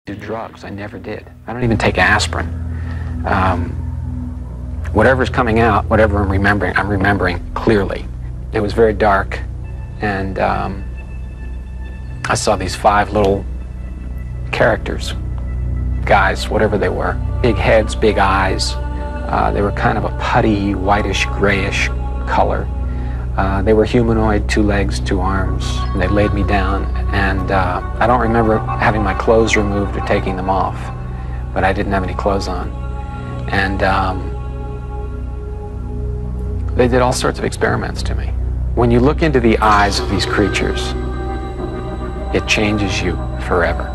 Do drugs. I never did. I don't even take aspirin. Whatever's coming out, whatever I'm remembering clearly. It was very dark, and I saw these 5 little characters, guys, whatever they were. Big heads, big eyes. They were kind of a putty, whitish, grayish color. They were humanoid, 2 legs, 2 arms. And they laid me down, and I don't remember having my clothes removed or taking them off, but I didn't have any clothes on. And they did all sorts of experiments to me. When you look into the eyes of these creatures, it changes you forever.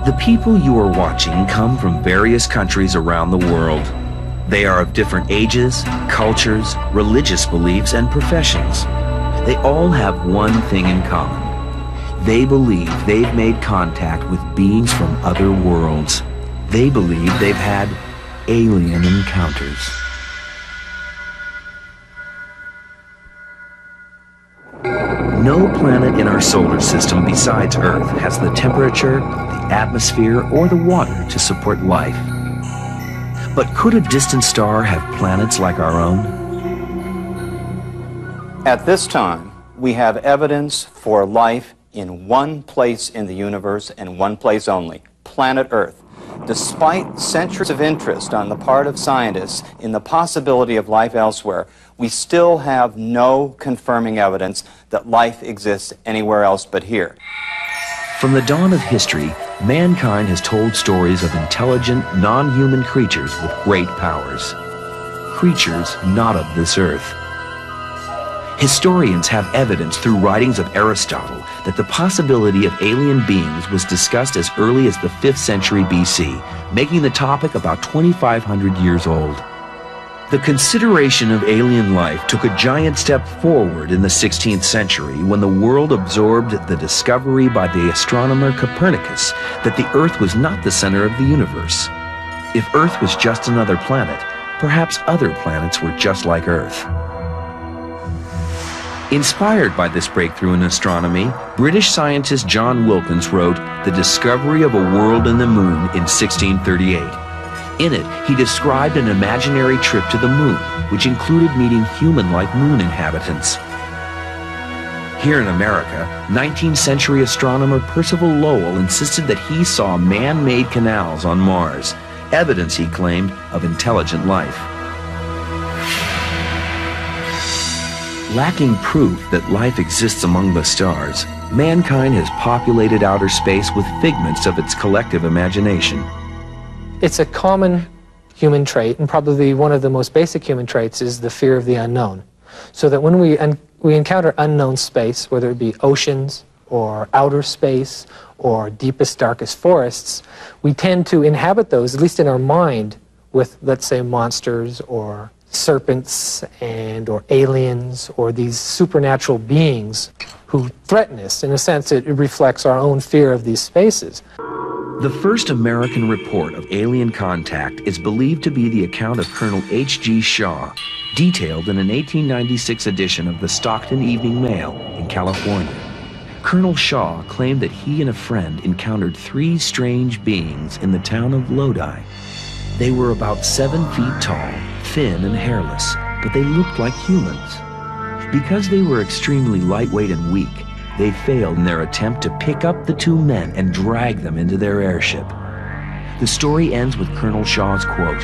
The people you are watching come from various countries around the world. They are of different ages, cultures, religious beliefs, and professions. They all have one thing in common. They believe they've made contact with beings from other worlds. They believe they've had alien encounters. No planet in our solar system besides Earth has the temperature, the atmosphere, or the water to support life. But could a distant star have planets like our own? At this time, we have evidence for life in one place in the universe and one place only, planet Earth. Despite centuries of interest on the part of scientists in the possibility of life elsewhere, we still have no confirming evidence that life exists anywhere else but here. From the dawn of history, mankind has told stories of intelligent, non-human creatures with great powers. Creatures not of this earth. Historians have evidence through writings of Aristotle that the possibility of alien beings was discussed as early as the 5th century BC, making the topic about 2,500 years old. The consideration of alien life took a giant step forward in the 16th century when the world absorbed the discovery by the astronomer Copernicus that the Earth was not the center of the universe. If Earth was just another planet, perhaps other planets were just like Earth. Inspired by this breakthrough in astronomy, British scientist John Wilkins wrote The Discovery of a World in the Moon in 1638. In it, he described an imaginary trip to the moon, which included meeting human-like moon inhabitants. Here in America, 19th century astronomer Percival Lowell insisted that he saw man-made canals on Mars, evidence, he claimed, of intelligent life. Lacking proof that life exists among the stars, mankind has populated outer space with figments of its collective imagination. It's a common human trait, and probably one of the most basic human traits is the fear of the unknown. So that when we encounter unknown space, whether it be oceans or outer space or deepest, darkest forests, we tend to inhabit those, at least in our mind, with, let's say, monsters or serpents or aliens or these supernatural beings who threaten us. In a sense, it reflects our own fear of these spaces. The first American report of alien contact is believed to be the account of Colonel H.G. Shaw, detailed in an 1896 edition of the Stockton Evening Mail in California. Colonel Shaw claimed that he and a friend encountered 3 strange beings in the town of Lodi. They were about 7 feet tall, thin and hairless, but they looked like humans. Because they were extremely lightweight and weak, they failed in their attempt to pick up the 2 men and drag them into their airship. The story ends with Colonel Shaw's quote,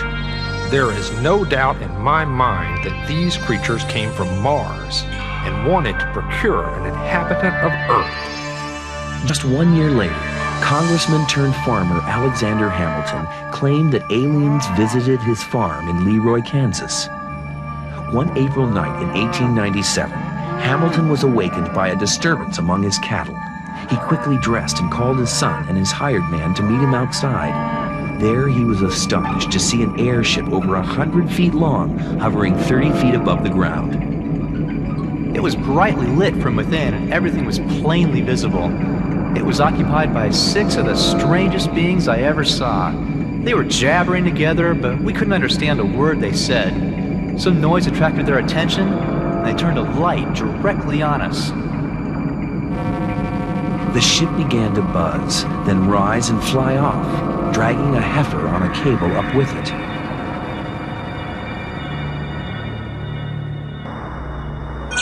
"There is no doubt in my mind that these creatures came from Mars and wanted to procure an inhabitant of Earth." Just 1 year later, Congressman turned farmer Alexander Hamilton claimed that aliens visited his farm in Leroy, Kansas. One April night in 1897, Hamilton was awakened by a disturbance among his cattle. He quickly dressed and called his son and his hired man to meet him outside. There he was astonished to see an airship over 100 feet long hovering 30 feet above the ground. It was brightly lit from within, and everything was plainly visible. It was occupied by 6 of the strangest beings I ever saw. They were jabbering together, but we couldn't understand a word they said. Some noise attracted their attention, and they turned a light directly on us. The ship began to buzz, then rise and fly off, dragging a heifer on a cable up with it.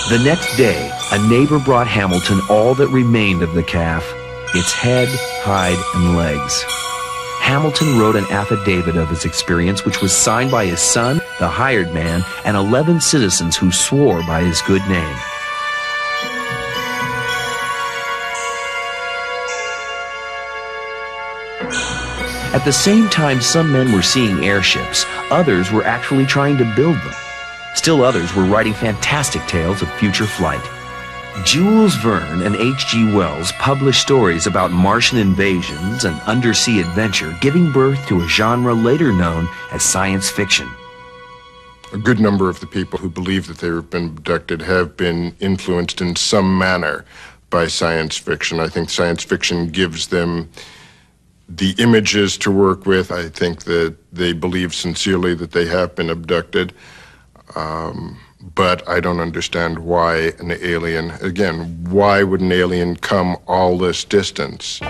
The next day, a neighbor brought Hamilton all that remained of the calf, its head, hide, and legs. Hamilton wrote an affidavit of his experience, which was signed by his son, the hired man, and 11 citizens who swore by his good name. At the same time some men were seeing airships, others were actually trying to build them. Still others were writing fantastic tales of future flight. Jules Verne and H.G. Wells published stories about Martian invasions and undersea adventure, giving birth to a genre later known as science fiction. A good number of the people who believe that they have been abducted have been influenced in some manner by science fiction. I think science fiction gives them the images to work with. I think that they believe sincerely that they have been abducted. But I don't understand why an alien, again, why would an alien come all this distance?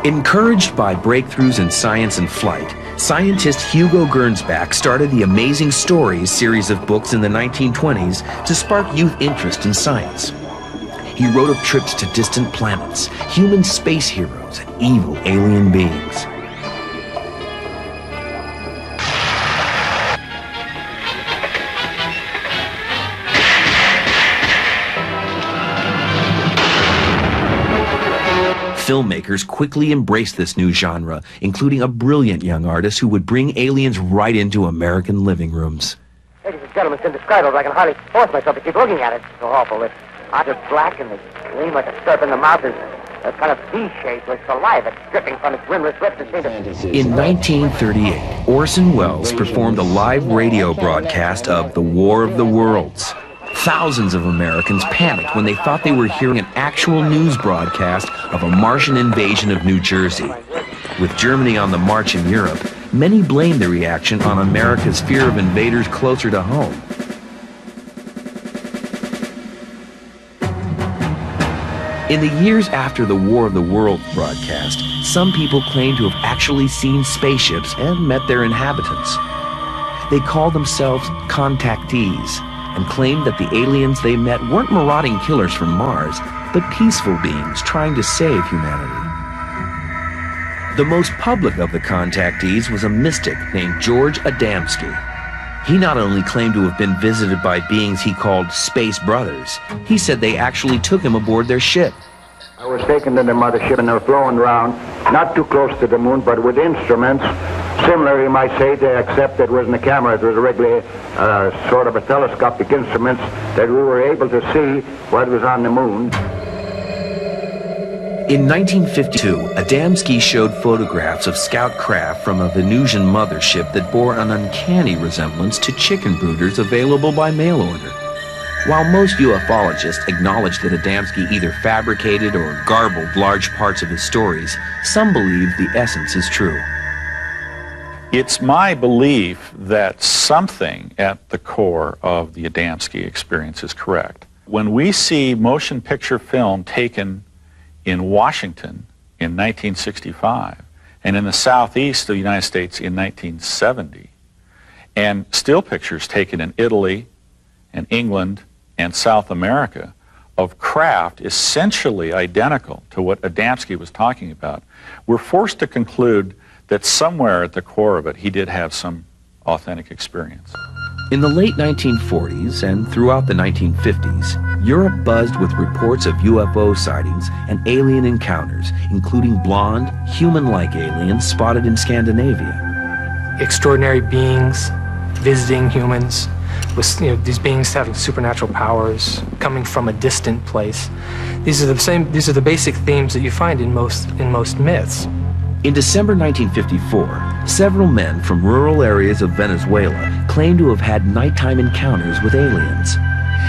Encouraged by breakthroughs in science and flight, scientist Hugo Gernsback started the Amazing Stories series of books in the 1920s to spark youth interest in science. He wrote of trips to distant planets, human space heroes, and evil alien beings. Filmmakers quickly embraced this new genre, including a brilliant young artist who would bring aliens right into American living rooms. Ladies and gentlemen, it's indescribable. I can hardly force myself to keep looking at it. It's so awful. Its eyes are black and they gleam like a serpent. The mouth is kind of V-shaped with saliva dripping from its rimless lips. In 1938, Orson Welles performed a live radio broadcast of The War of the Worlds. Thousands of Americans panicked when they thought they were hearing an actual news broadcast of a Martian invasion of New Jersey. With Germany on the march in Europe, many blamed the reaction on America's fear of invaders closer to home. In the years after the War of the Worlds broadcast, some people claimed to have actually seen spaceships and met their inhabitants. They called themselves contactees, and claimed that the aliens they met weren't marauding killers from Mars, but peaceful beings trying to save humanity. The most public of the contactees was a mystic named George Adamski. He not only claimed to have been visited by beings he called space brothers, he said they actually took him aboard their ship. I was taken to the mothership and they were flown around, not too close to the moon, but with instruments. Similar, you might say, except it wasn't a camera, it was a regular sort of a telescopic instruments that we were able to see what was on the moon. In 1952, Adamski showed photographs of scout craft from a Venusian mothership that bore an uncanny resemblance to chicken brooders available by mail order. While most ufologists acknowledge that Adamski either fabricated or garbled large parts of his stories, some believe the essence is true. It's my belief that something at the core of the Adamski experience is correct. When we see motion picture film taken in Washington in 1965 and in the southeast of the United States in 1970, and still pictures taken in Italy and England and South America of craft essentially identical to what Adamski was talking about, we're forced to conclude that somewhere at the core of it, he did have some authentic experience. In the late 1940s and throughout the 1950s, Europe buzzed with reports of UFO sightings and alien encounters, including blonde, human-like aliens spotted in Scandinavia. Extraordinary beings visiting humans, with these beings having supernatural powers, coming from a distant place. These are the basic themes that you find in most myths. In December 1954, several men from rural areas of Venezuela claimed to have had nighttime encounters with aliens.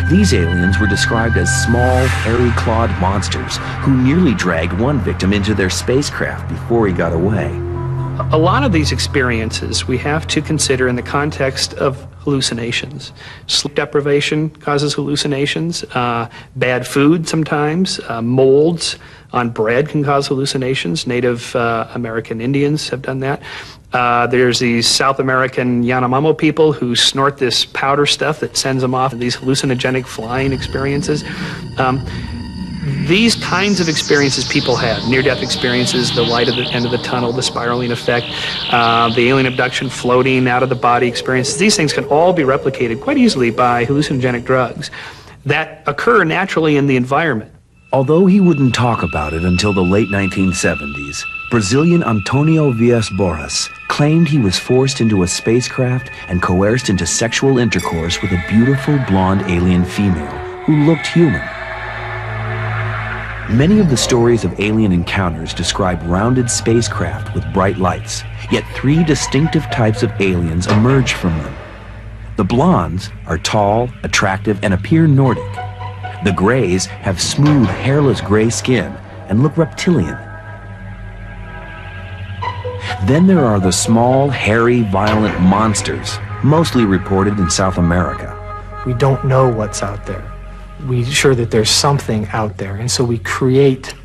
These aliens were described as small, hairy-clawed monsters who nearly dragged one victim into their spacecraft before he got away. A lot of these experiences we have to consider in the context of hallucinations. Sleep deprivation causes hallucinations. Bad food sometimes. Molds on bread can cause hallucinations. Native American Indians have done that. There's these South American Yanomamo people who snort this powder stuff that sends them off in these hallucinogenic flying experiences. These kinds of experiences people have, near-death experiences, the light at the end of the tunnel, the spiraling effect, the alien abduction, floating out of the body experiences, these things can all be replicated quite easily by hallucinogenic drugs that occur naturally in the environment. Although he wouldn't talk about it until the late 1970s, Brazilian Antonio Villas-Boas claimed he was forced into a spacecraft and coerced into sexual intercourse with a beautiful blonde alien female who looked human. Many of the stories of alien encounters describe rounded spacecraft with bright lights, yet three distinctive types of aliens emerge from them. The blondes are tall, attractive, and appear Nordic. The grays have smooth, hairless gray skin and look reptilian. Then there are the small, hairy, violent monsters, mostly reported in South America. We don't know what's out there. We're sure that there's something out there, and so we create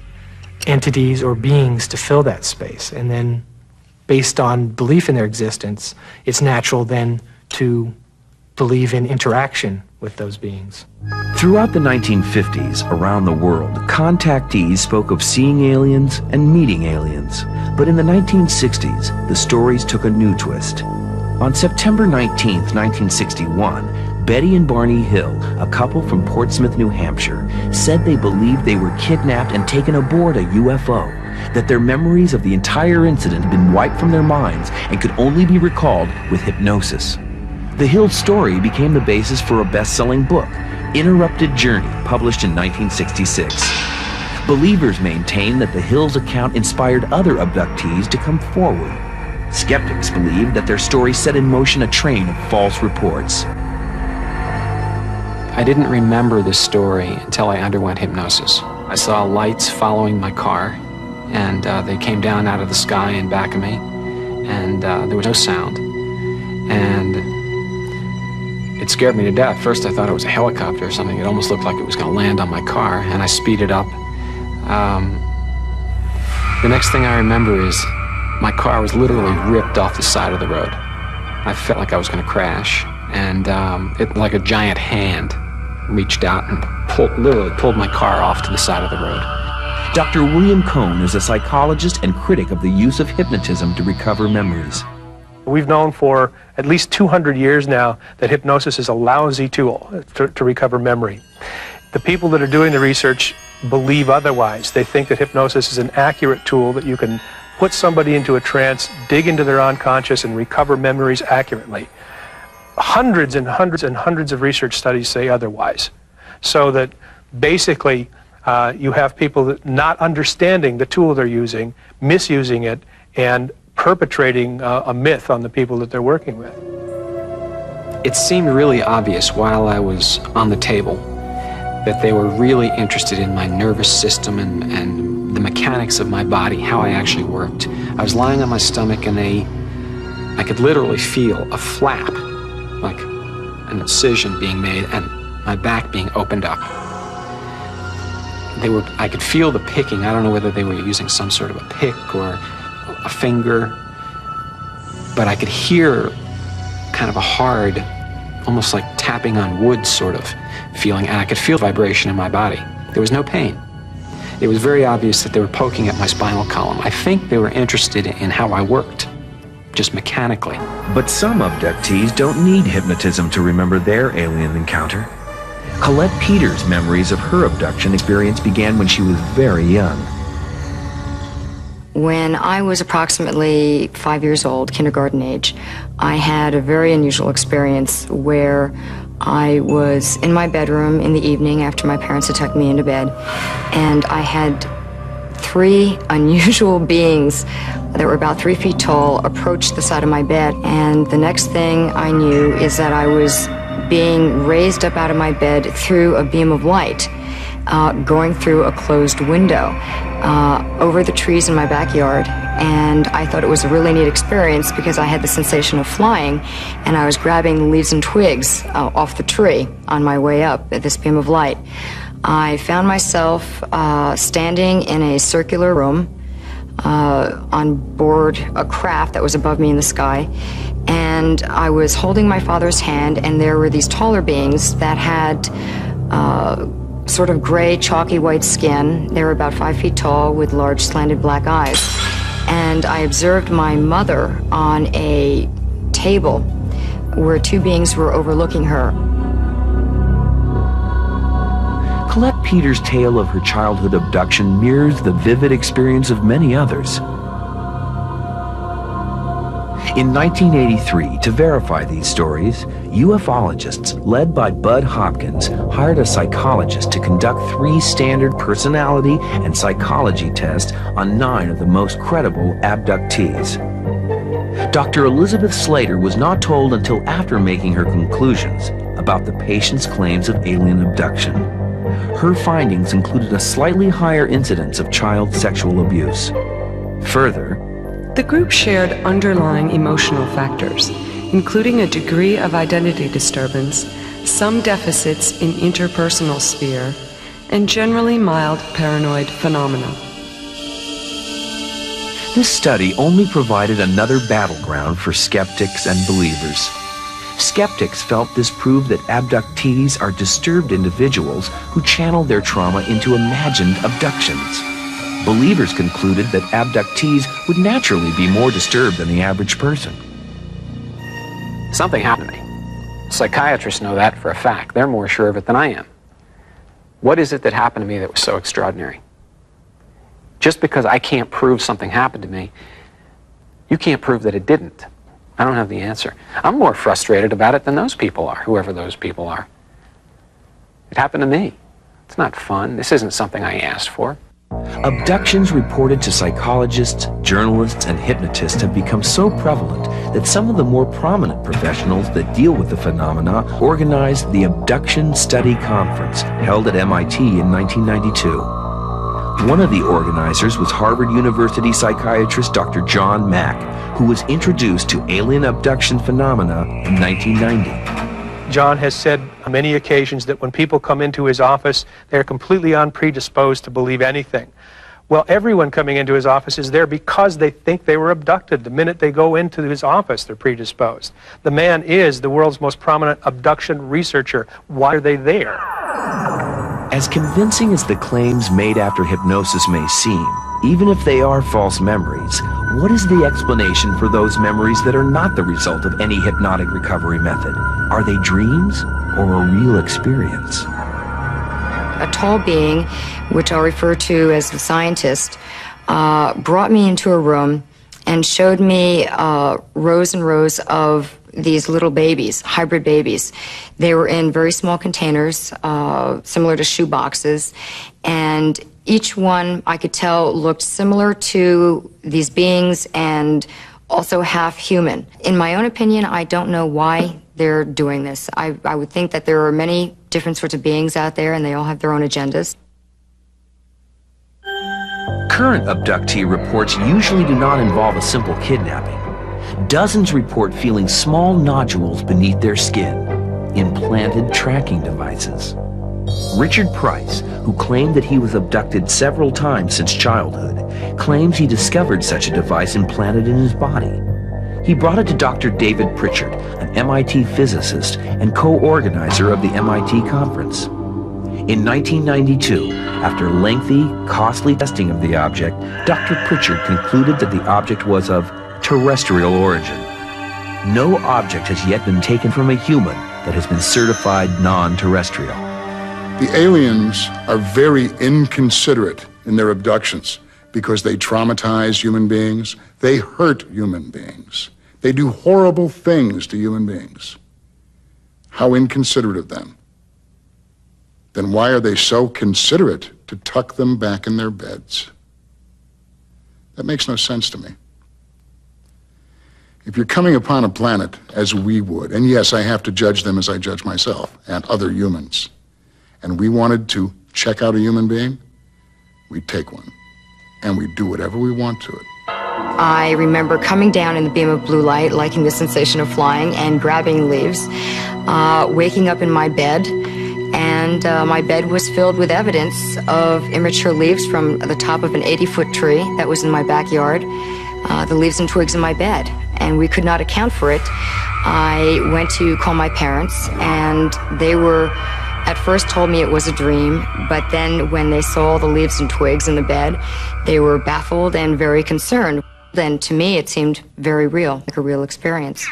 entities or beings to fill that space, and then based on belief in their existence, it's natural then to believe in interaction with those beings. Throughout the 1950s, around the world, contactees spoke of seeing aliens and meeting aliens. But in the 1960s, the stories took a new twist. On September 19, 1961, Betty and Barney Hill, a couple from Portsmouth, New Hampshire, said they believed they were kidnapped and taken aboard a UFO, that their memories of the entire incident had been wiped from their minds and could only be recalled with hypnosis. The Hill story became the basis for a best-selling book, Interrupted Journey, published in 1966. Believers maintain that the Hills' account inspired other abductees to come forward. Skeptics believe that their story set in motion a train of false reports. I didn't remember this story until I underwent hypnosis. I saw lights following my car, and they came down out of the sky in back of me, and there was no sound. And it scared me to death. First I thought it was a helicopter or something. It almost looked like it was going to land on my car, and I speeded up. The next thing I remember is my car was literally ripped off the side of the road. I felt like I was going to crash, and it, like a giant hand reached out and literally pulled my car off to the side of the road. Dr. William Cohn is a psychologist and critic of the use of hypnotism to recover memories. We've known for at least 200 years now that hypnosis is a lousy tool to recover memory. The people that are doing the research believe otherwise. They think that hypnosis is an accurate tool that you can put somebody into a trance, dig into their unconscious, and recover memories accurately. Hundreds and hundreds and hundreds of research studies say otherwise. So that basically you have people that not understanding the tool they're using, misusing it, and perpetrating a myth on the people that they're working with. It seemed really obvious while I was on the table that they were really interested in my nervous system and the mechanics of my body, how I actually worked. I was lying on my stomach, and I could literally feel a flap, like an incision being made, and my back being opened up. I could feel the picking. I don't know whether they were using some sort of a pick or a finger, but I could hear kind of a hard, almost like tapping on wood sort of feeling, and I could feel vibration in my body. There was no pain. It was very obvious that they were poking at my spinal column. I think they were interested in how I worked, just mechanically. But some abductees don't need hypnotism to remember their alien encounter. Colette Peters' memories of her abduction experience began when she was very young. When I was approximately 5 years old, kindergarten age, I had a very unusual experience where I was in my bedroom in the evening after my parents had tucked me into bed, and I had three unusual beings that were about 3 feet tall approach the side of my bed, and the next thing I knew is that I was being raised up out of my bed through a beam of light, going through a closed window, over the trees in my backyard. And I thought it was a really neat experience because I had the sensation of flying, and I was grabbing the leaves and twigs off the tree on my way up at this beam of light. I found myself standing in a circular room on board a craft that was above me in the sky, and I was holding my father's hand, and there were these taller beings that had sort of gray, chalky white skin. They were about 5 feet tall with large slanted black eyes. And I observed my mother on a table where two beings were overlooking her. Colette Peters' tale of her childhood abduction mirrors the vivid experience of many others. In 1983, to verify these stories, ufologists, led by Bud Hopkins, hired a psychologist to conduct 3 standard personality and psychology tests on 9 of the most credible abductees. Dr. Elizabeth Slater was not told until after making her conclusions about the patient's claims of alien abduction. Her findings included a slightly higher incidence of child sexual abuse. Further, the group shared underlying emotional factors, including a degree of identity disturbance, some deficits in interpersonal sphere, and generally mild paranoid phenomena. This study only provided another battleground for skeptics and believers. Skeptics felt this proved that abductees are disturbed individuals who channel their trauma into imagined abductions. Believers concluded that abductees would naturally be more disturbed than the average person. Something happened to me. Psychiatrists know that for a fact. They're more sure of it than I am. What is it that happened to me that was so extraordinary? Just because I can't prove something happened to me, you can't prove that it didn't. I don't have the answer. I'm more frustrated about it than those people are, whoever those people are. It happened to me. It's not fun. This isn't something I asked for. Abductions reported to psychologists, journalists, and hypnotists have become so prevalent that some of the more prominent professionals that deal with the phenomena organized the Abduction Study Conference held at MIT in 1992. One of the organizers was Harvard University psychiatrist Dr. John Mack, who was introduced to alien abduction phenomena in 1990. John has said on many occasions that when people come into his office, they're completely unpredisposed to believe anything. Well, everyone coming into his office is there because they think they were abducted. The minute they go into his office, they're predisposed. The man is the world's most prominent abduction researcher. Why are they there? As convincing as the claims made after hypnosis may seem, even if they are false memories, what is the explanation for those memories that are not the result of any hypnotic recovery method? Are they dreams or a real experience? A tall being, which I'll refer to as the scientist, brought me into a room and showed me rows and rows of these little babies, hybrid babies. They were in very small containers, similar to shoe boxes, and each one, I could tell, looked similar to these beings and also half human. In my own opinion, I don't know why they're doing this. I would think that there are many different sorts of beings out there, and they all have their own agendas. Current abductee reports usually do not involve a simple kidnapping. Dozens report feeling small nodules beneath their skin, implanted tracking devices. Richard Price, who claimed that he was abducted several times since childhood, claims he discovered such a device implanted in his body. He brought it to Dr. David Pritchard, an MIT physicist and co-organizer of the MIT conference. In 1992, after lengthy, costly testing of the object, Dr. Pritchard concluded that the object was of terrestrial origin. No object has yet been taken from a human that has been certified non-terrestrial. The aliens are very inconsiderate in their abductions because they traumatize human beings, they hurt human beings, they do horrible things to human beings. How inconsiderate of them. Then why are they so considerate to tuck them back in their beds? That makes no sense to me. If you're coming upon a planet as we would, and yes, I have to judge them as I judge myself and other humans, and we wanted to check out a human being, we'd take one, and we'd do whatever we want to it. I remember coming down in the beam of blue light, liking the sensation of flying and grabbing leaves, waking up in my bed, and my bed was filled with evidence of immature leaves from the top of an 80-foot tree that was in my backyard, the leaves and twigs in my bed, and we could not account for it. I went to call my parents, and they were at first told me it was a dream, but then when they saw the leaves and twigs in the bed, they were baffled and very concerned. Then to me, it seemed very real, like a real experience.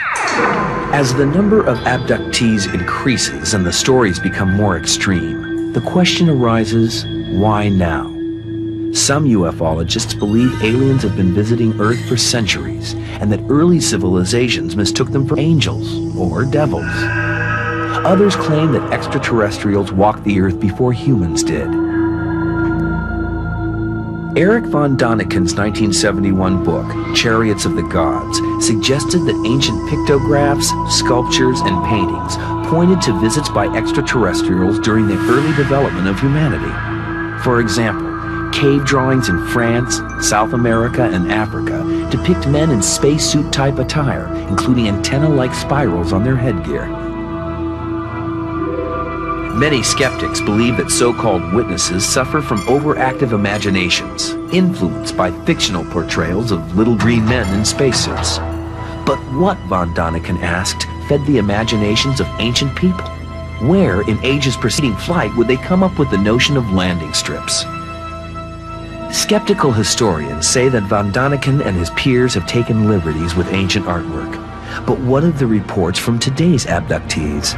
As the number of abductees increases and the stories become more extreme, the question arises, why now? Some ufologists believe aliens have been visiting Earth for centuries and that early civilizations mistook them for angels or devils. Others claim that extraterrestrials walked the Earth before humans did. Eric von Daniken's 1971 book, Chariots of the Gods, suggested that ancient pictographs, sculptures, and paintings pointed to visits by extraterrestrials during the early development of humanity. For example, cave drawings in France, South America, and Africa depict men in spacesuit-type attire, including antenna-like spirals on their headgear. Many skeptics believe that so-called witnesses suffer from overactive imaginations, influenced by fictional portrayals of little green men in spacesuits. But what, von Daniken asked, fed the imaginations of ancient people? Where, in ages preceding flight, would they come up with the notion of landing strips? Skeptical historians say that von Daniken and his peers have taken liberties with ancient artwork. But what of the reports from today's abductees?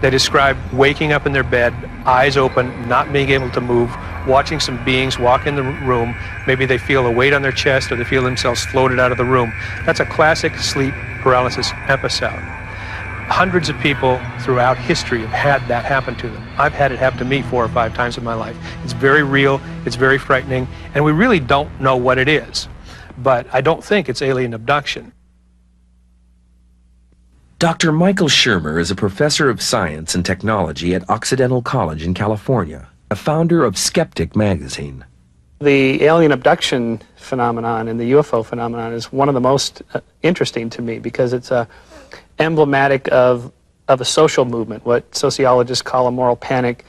They describe waking up in their bed, eyes open, not being able to move, watching some beings walk in the room. Maybe they feel a weight on their chest or they feel themselves floated out of the room. That's a classic sleep paralysis episode. Hundreds of people throughout history have had that happen to them. I've had it happen to me 4 or 5 times in my life. It's very real, it's very frightening, and we really don't know what it is. But I don't think it's alien abduction. Dr. Michael Shermer is a professor of science and technology at Occidental College in California, a founder of Skeptic magazine. The alien abduction phenomenon and the UFO phenomenon is one of the most interesting to me because it's emblematic of a social movement, what sociologists call a moral panic,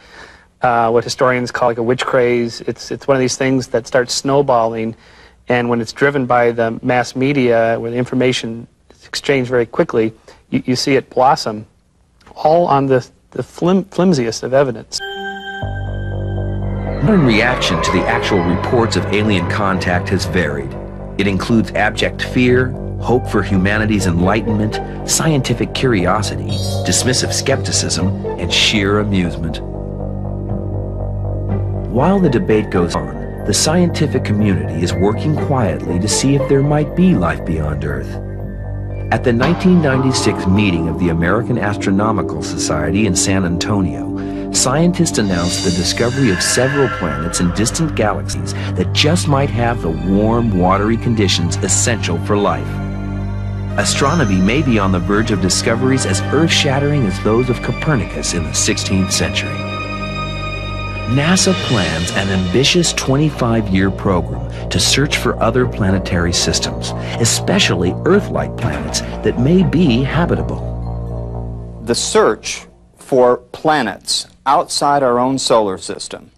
what historians call like a witch craze. It's one of these things that starts snowballing, and when it's driven by the mass media, where the information is exchanged very quickly, you see it blossom, all on the flimsiest of evidence. Modern reaction to the actual reports of alien contact has varied. It includes abject fear, hope for humanity's enlightenment, scientific curiosity, dismissive skepticism, and sheer amusement. While the debate goes on, the scientific community is working quietly to see if there might be life beyond Earth. At the 1996 meeting of the American Astronomical Society in San Antonio, scientists announced the discovery of several planets in distant galaxies that just might have the warm, watery conditions essential for life. Astronomy may be on the verge of discoveries as earth-shattering as those of Copernicus in the 16th century. NASA plans an ambitious 25-year program to search for other planetary systems, especially Earth-like planets that may be habitable. The search for planets outside our own solar system,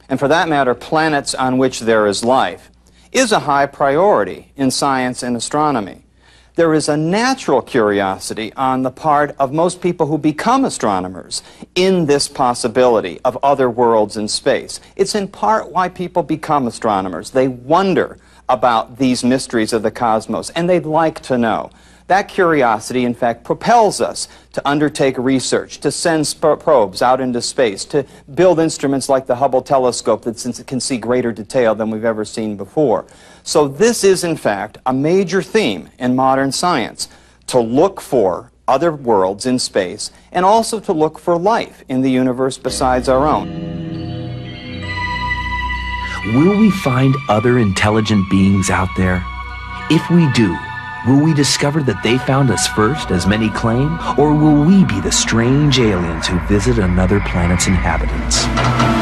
and for that matter, planets on which there is life, is a high priority in science and astronomy. There is a natural curiosity on the part of most people who become astronomers in this possibility of other worlds in space. It's in part why people become astronomers. They wonder about these mysteries of the cosmos, and they'd like to know. That curiosity, in fact, propels us to undertake research, to send probes out into space, to build instruments like the Hubble telescope that can see greater detail than we've ever seen before. So this is, in fact, a major theme in modern science, to look for other worlds in space and also to look for life in the universe besides our own. Will we find other intelligent beings out there? If we do, will we discover that they found us first, as many claim, or will we be the strange aliens who visit another planet's inhabitants?